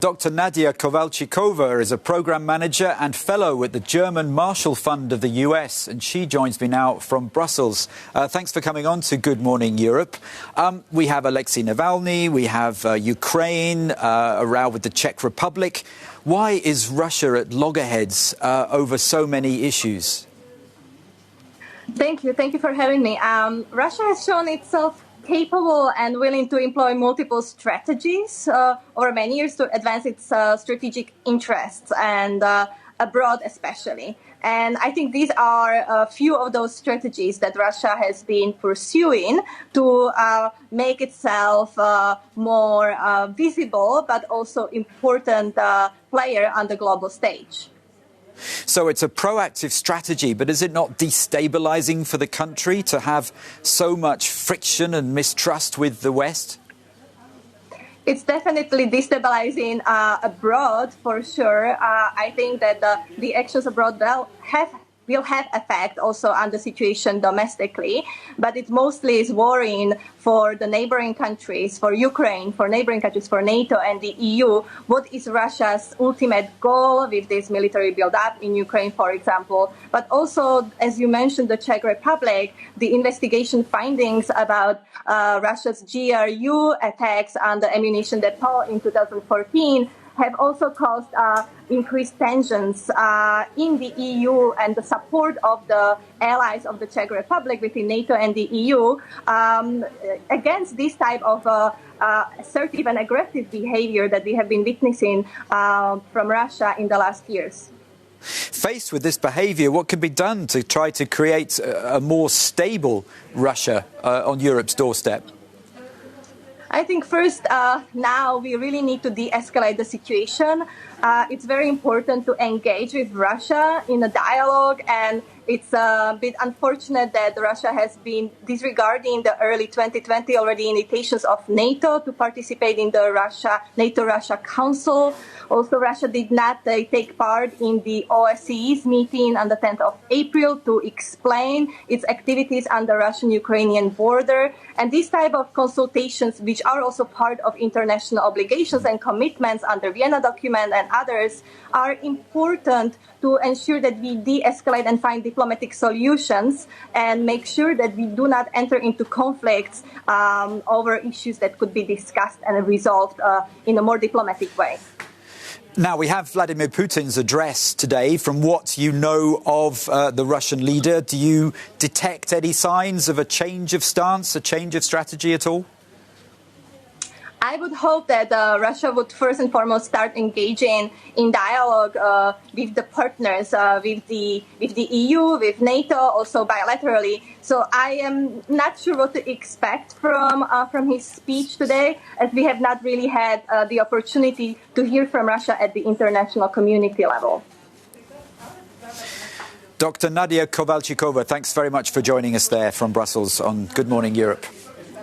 Dr. Nad'a Kovalčíková is a program manager and fellow at the German Marshall Fund of the US, and she joins me now from Brussels. Thanks for coming on to Good Morning Europe. We have Alexei Navalny, we have Ukraine, a row with the Czech Republic. Why is Russia at loggerheads over so many issues? Thank you for having me. Russia has shown itself capable and willing to employ multiple strategies over many years to advance its strategic interests and abroad especially. And I think these are a few of those strategies that Russia has been pursuing to make itself more visible but also important player on the global stage. So it's a proactive strategy, but is it not destabilizing for the country to have so much friction and mistrust with the West? It's definitely destabilizing abroad, for sure. I think that the actions abroad will have effect also on the situation domestically, but it mostly is worrying for the neighboring countries, for Ukraine, for neighboring countries, for NATO and the EU. What is Russia's ultimate goal with this military build-up in Ukraine, for example? But also, as you mentioned, the Czech Republic, the investigation findings about Russia's GRU attacks on the ammunition depot in 2014 have also caused increased tensions in the EU and the support of the allies of the Czech Republic within NATO and the EU against this type of assertive and aggressive behavior that we have been witnessing from Russia in the last years. Faced with this behavior, what can be done to try to create a more stable Russia on Europe's doorstep? I think first, now we really need to de-escalate the situation. It's very important to engage with Russia in a dialogue, and it's a bit unfortunate that Russia has been disregarding the early 2020 already invitations of NATO to participate in the NATO-Russia Council. Also, Russia did not take part in the OSCE's meeting on the 10th of April to explain its activities on the Russian-Ukrainian border. And these type of consultations, which are also part of international obligations and commitments under Vienna document and others, are important to ensure that we de-escalate and find diplomatic solutions and make sure that we do not enter into conflicts over issues that could be discussed and resolved in a more diplomatic way. Now, we have Vladimir Putin's address today. From what you know of the Russian leader, do you detect any signs of a change of stance, a change of strategy at all? I would hope that Russia would first and foremost start engaging in dialogue with the partners, with the EU, with NATO, also bilaterally. So I am not sure what to expect from his speech today, as we have not really had the opportunity to hear from Russia at the international community level. Dr. Nad'a Kovalčíková, thanks very much for joining us there from Brussels on Good Morning Europe.